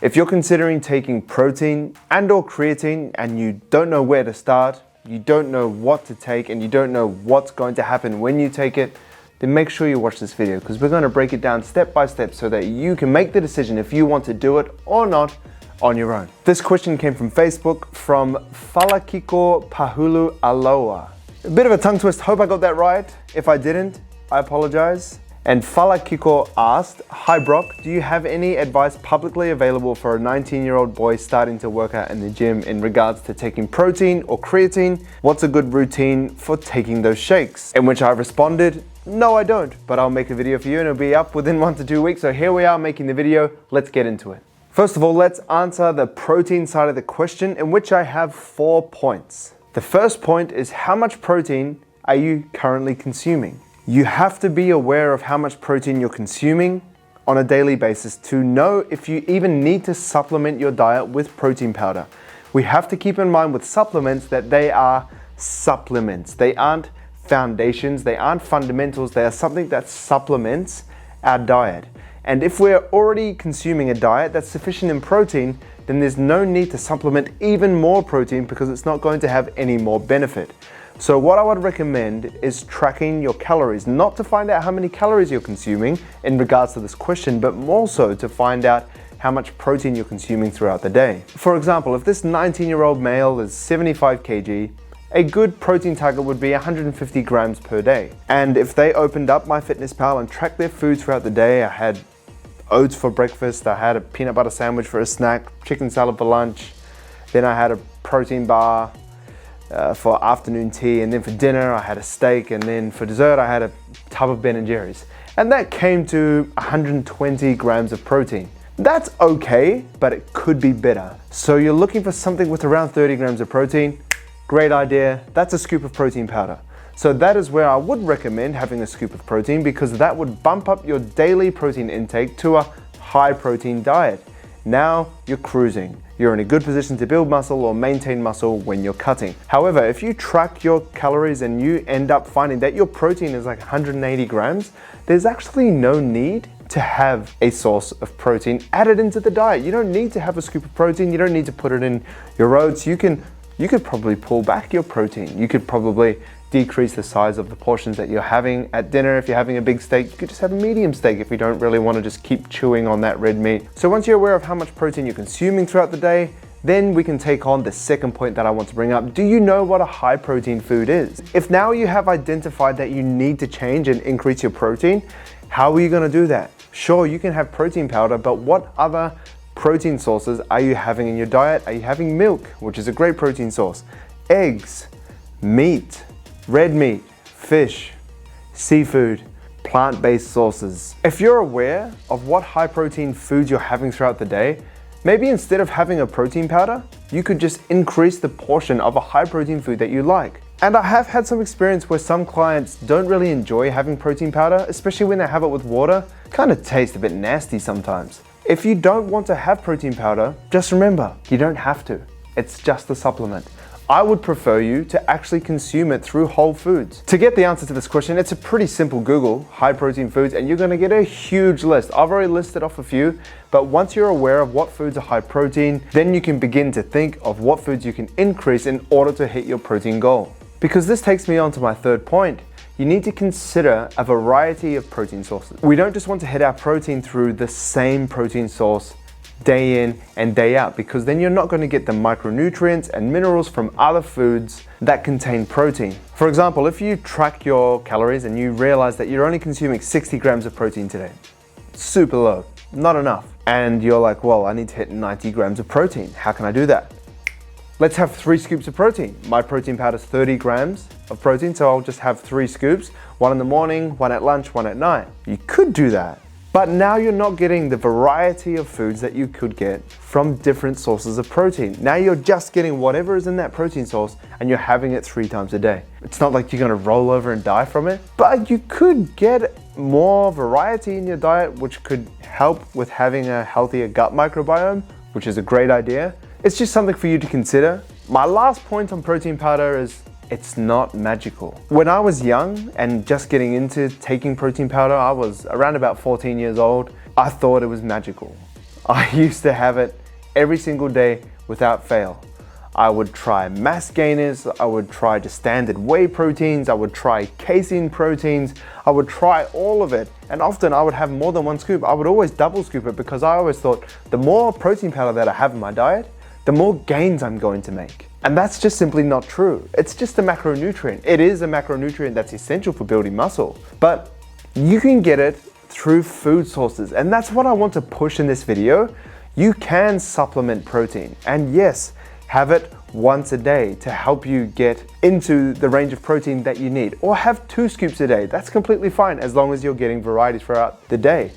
If you're considering taking protein and/or creatine and you don't know where to start, you don't know what to take, and you don't know what's going to happen when you take it, then make sure you watch this video because we're going to break it down step by step so that you can make the decision if you want to do it or not on your own. This question came from Facebook from Falakiko Pahulu Aloha. A bit of a tongue twist, hope I got that right. If I didn't, I apologize. And Falakiko asked, "Hi Brock, do you have any advice publicly available for a 19-year-old boy starting to work out in the gym in regards to taking protein or creatine? What's a good routine for taking those shakes?" In which I responded, "No, I don't, but I'll make a video for you and it'll be up within 1 to 2 weeks. So here we are making the video. Let's get into it. First of all, let's answer the protein side of the question, in which I have 4 points. The first point is, how much protein are you currently consuming? You have to be aware of how much protein you're consuming on a daily basis to know if you even need to supplement your diet with protein powder. We have to keep in mind with supplements that they are supplements. They aren't foundations, they aren't fundamentals, they are something that supplements our diet. And if we're already consuming a diet that's sufficient in protein, then there's no need to supplement even more protein because it's not going to have any more benefit. So what I would recommend is tracking your calories, not to find out how many calories you're consuming in regards to this question, but more so to find out how much protein you're consuming throughout the day. For example, if this 19-year-old male is 75 kg, a good protein target would be 150 grams per day. And if they opened up MyFitnessPal and tracked their food throughout the day, I had oats for breakfast, I had a peanut butter sandwich for a snack, chicken salad for lunch, then I had a protein bar for afternoon tea, and then for dinner I had a steak, and then for dessert I had a tub of Ben & Jerry's. And that came to 120 grams of protein. That's okay, but it could be better. So you're looking for something with around 30 grams of protein. Great idea, that's a scoop of protein powder. So that is where I would recommend having a scoop of protein, because that would bump up your daily protein intake to a high protein diet. Now you're cruising. You're in a good position to build muscle or maintain muscle when you're cutting. However, if you track your calories and you end up finding that your protein is like 180 grams, there's actually no need to have a source of protein added into the diet. You don't need to have a scoop of protein. You don't need to put it in your oats. You could probably pull back your protein. You could probably decrease the size of the portions that you're having at dinner. If you're having a big steak, you could just have a medium steak if you don't really want to just keep chewing on that red meat. So once you're aware of how much protein you're consuming throughout the day, then we can take on the second point that I want to bring up. Do you know what a high protein food is? If now you have identified that you need to change and increase your protein, how are you going to do that? Sure, you can have protein powder, but what other protein sources are you having in your diet? Are you having milk, which is a great protein source, eggs, meat, red meat, fish, seafood, plant-based sources? If you're aware of what high protein foods you're having throughout the day, maybe instead of having a protein powder, you could just increase the portion of a high protein food that you like. And I have had some experience where some clients don't really enjoy having protein powder, especially when they have it with water. Kind of tastes a bit nasty sometimes. If you don't want to have protein powder, just remember, you don't have to. It's just a supplement. I would prefer you to actually consume it through whole foods. To get the answer to this question, it's a pretty simple Google, high protein foods, and you're gonna get a huge list. I've already listed off a few, but once you're aware of what foods are high protein, then you can begin to think of what foods you can increase in order to hit your protein goal. Because this takes me on to my third point. You need to consider a variety of protein sources. We don't just want to hit our protein through the same protein source day in and day out, because then you're not going to get the micronutrients and minerals from other foods that contain protein. For example, if you track your calories and you realize that you're only consuming 60 grams of protein today, super low, not enough, and you're like, well, I need to hit 90 grams of protein. How can I do that? Let's have 3 scoops of protein. My protein powder is 30 grams of protein, so I'll just have 3 scoops, 1 in the morning, 1 at lunch, 1 at night. You could do that. But now you're not getting the variety of foods that you could get from different sources of protein. Now you're just getting whatever is in that protein source and you're having it 3 times a day. It's not like you're gonna roll over and die from it, but you could get more variety in your diet, which could help with having a healthier gut microbiome, which is a great idea. It's just something for you to consider. My last point on protein powder is it's not magical. When I was young and just getting into taking protein powder, I was around about 14 years old. I thought it was magical. I used to have it every single day without fail. I would try mass gainers, I would try the standard whey proteins, I would try casein proteins, I would try all of it. And often I would have more than one scoop. I would always double scoop it because I always thought the more protein powder that I have in my diet, the more gains I'm going to make. And that's just simply not true. It's just a macronutrient. It is a macronutrient that's essential for building muscle, but you can get it through food sources. And that's what I want to push in this video. You can supplement protein, and yes, have it once a day to help you get into the range of protein that you need, or have 2 scoops a day. That's completely fine as long as you're getting variety throughout the day.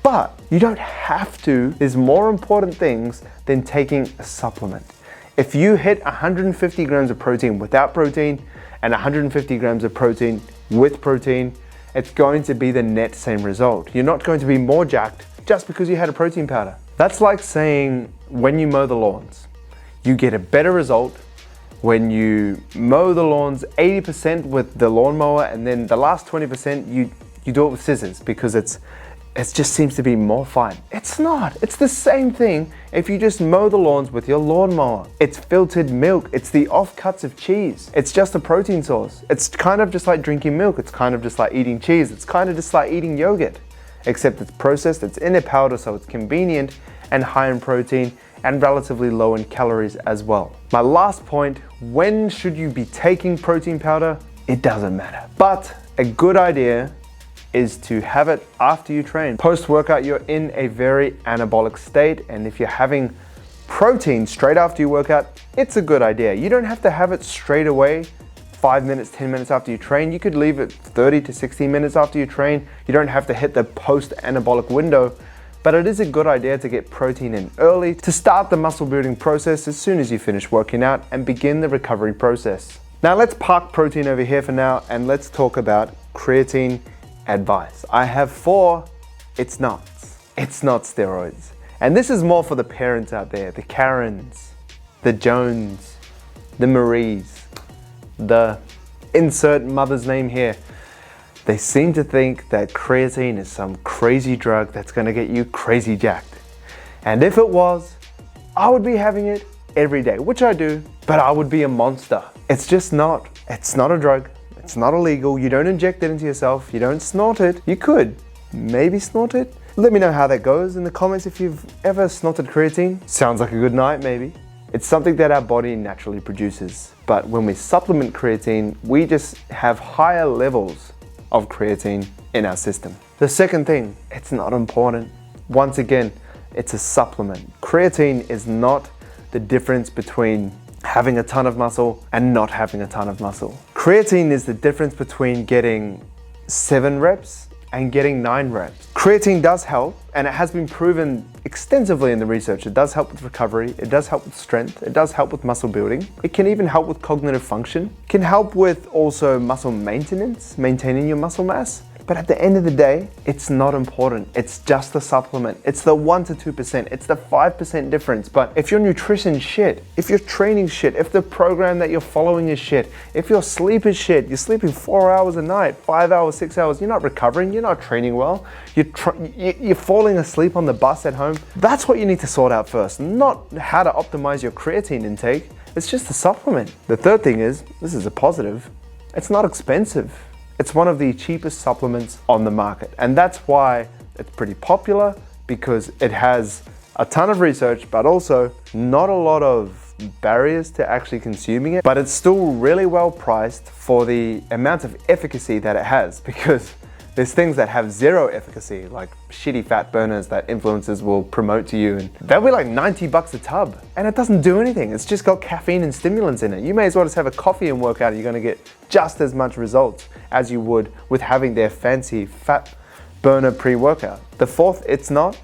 But you don't have to. There's more important things than taking a supplement. If you hit 150 grams of protein without protein and 150 grams of protein with protein, it's going to be the net same result. You're not going to be more jacked just because you had a protein powder. That's like saying when you mow the lawns, you get a better result when you mow the lawns 80% with the lawnmower, and then the last 20% you do it with scissors because it just seems to be more fun. It's not. It's the same thing if you just mow the lawns with your lawnmower. It's filtered milk. It's the offcuts of cheese. It's just a protein source. It's kind of just like drinking milk. It's kind of just like eating cheese. It's kind of just like eating yogurt, except it's processed, it's in a powder, so it's convenient and high in protein and relatively low in calories as well. My last point, when should you be taking protein powder? It doesn't matter. But a good idea is to have it after you train. Post-workout, you're in a very anabolic state, and if you're having protein straight after you work out, it's a good idea. You don't have to have it straight away, 5 minutes, 10 minutes after you train. You could leave it 30 to 60 minutes after you train. You don't have to hit the post-anabolic window, but it is a good idea to get protein in early to start the muscle building process as soon as you finish working out and begin the recovery process. Now let's park protein over here for now and let's talk about creatine advice. I have 4, it's not steroids. And this is more for the parents out there, the Karens, the Jones, the Maries, the insert mother's name here. They seem to think that creatine is some crazy drug that's gonna get you crazy jacked. And if it was, I would be having it every day, which I do, but I would be a monster. It's just not. It's not a drug. It's not illegal. You don't inject it into yourself. You don't snort it. You could maybe snort it. Let me know how that goes in the comments if you've ever snorted creatine. Sounds like a good night, maybe. It's something that our body naturally produces. But when we supplement creatine, we just have higher levels of creatine in our system. The second thing, it's not important. Once again, it's a supplement. Creatine is not the difference between having a ton of muscle and not having a ton of muscle. Creatine is the difference between getting 7 reps and getting 9 reps. Creatine does help, and it has been proven extensively in the research. It does help with recovery, it does help with strength, it does help with muscle building. It can even help with cognitive function. It can help with also muscle maintenance, maintaining your muscle mass. But at the end of the day, it's not important. It's just a supplement. It's the 1 to 2%. It's the 5% difference. But if your nutrition's shit, if your training's shit, if the program that you're following is shit, if your sleep is shit, you're sleeping 4 hours a night, 5 hours, 6 hours, you're not recovering, you're not training well, you're falling asleep on the bus at home, that's what you need to sort out first, not how to optimize your creatine intake. It's just a supplement. The third thing is, this is a positive, it's not expensive. It's one of the cheapest supplements on the market, and that's why it's pretty popular, because it has a ton of research, but also not a lot of barriers to actually consuming it, but it's still really well priced for the amount of efficacy that it has, because there's things that have 0 efficacy, like shitty fat burners that influencers will promote to you, and they'll be like 90 bucks a tub, and it doesn't do anything. It's just got caffeine and stimulants in it. You may as well just have a coffee and work out. You're gonna get just as much results as you would with having their fancy fat burner pre-workout. The fourth, it's not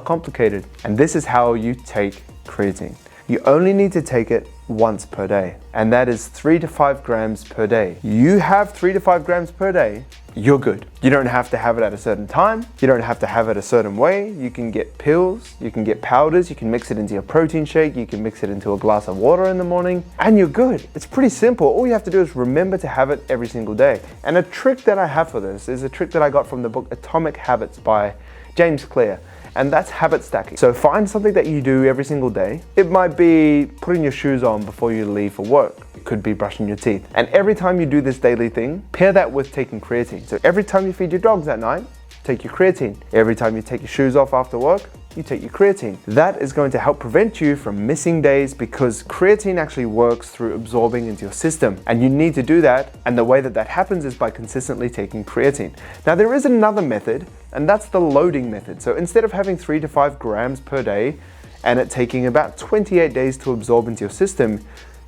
complicated. And this is how you take creatine. You only need to take it once per day, and that is 3 to 5 grams per day. You have 3 to 5 grams per day, you're good. You don't have to have it at a certain time. You don't have to have it a certain way. You can get pills, you can get powders, you can mix it into your protein shake, you can mix it into a glass of water in the morning, and you're good. It's pretty simple. All you have to do is remember to have it every single day. And a trick that I have for this is a trick that I got from the book Atomic Habits by James Clear. and that's habit stacking. So find something that you do every single day. It might be putting your shoes on before you leave for work. It could be brushing your teeth. And every time you do this daily thing, pair that with taking creatine. So every time you feed your dogs at night, take your creatine. Every time you take your shoes off after work, you take your creatine. That is going to help prevent you from missing days because creatine actually works through absorbing into your system, and you need to do that, and the way that that happens is by consistently taking creatine. Now there is another method, and that's the loading method. So instead of having 3 to 5 grams per day and it taking about 28 days to absorb into your system,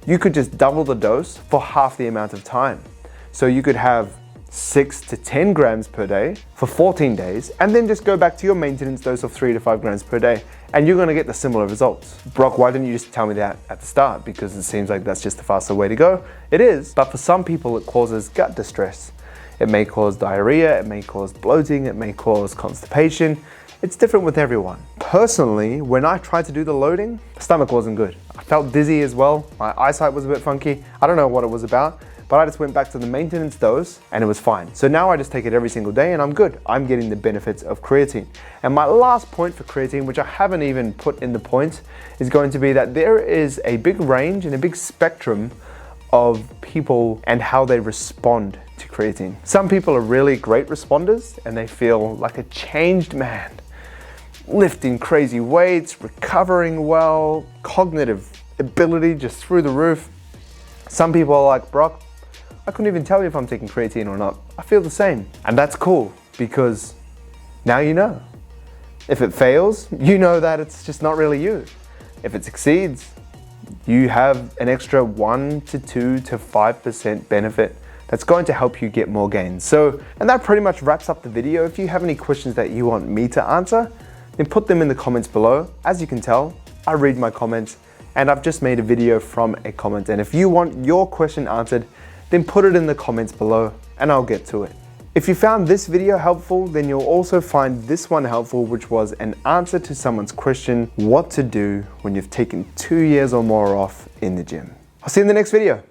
you could just double the dose for half the amount of time. So you could have 6 to 10 grams per day for 14 days, and then just go back to your maintenance dose of 3 to 5 grams per day, and you're gonna get the similar results. Brock, why didn't you just tell me that at the start? Because it seems like that's just the faster way to go. It is, but for some people it causes gut distress. It may cause diarrhea, it may cause bloating, it may cause constipation. It's different with everyone. Personally, when I tried to do the loading, the stomach wasn't good. I felt dizzy as well, my eyesight was a bit funky. I don't know what it was about, but I just went back to the maintenance dose and it was fine. So now I just take it every single day and I'm good. I'm getting the benefits of creatine. And my last point for creatine, which I haven't even put in the points, is going to be that there is a big range and a big spectrum of people and how they respond to creatine. Some people are really great responders and they feel like a changed man, lifting crazy weights, recovering well, cognitive ability just through the roof. Some people are like, Brock, I couldn't even tell you if I'm taking creatine or not. I feel the same. And that's cool because now you know. If it fails, you know that it's just not really you. If it succeeds, you have an extra 1 to 2 to 5% benefit that's going to help you get more gains. So, and that pretty much wraps up the video. If you have any questions that you want me to answer, then put them in the comments below. As you can tell, I read my comments and I've just made a video from a comment. And if you want your question answered, then put it in the comments below and I'll get to it. If you found this video helpful, then you'll also find this one helpful, which was an answer to someone's question, what to do when you've taken 2 years or more off in the gym. I'll see you in the next video.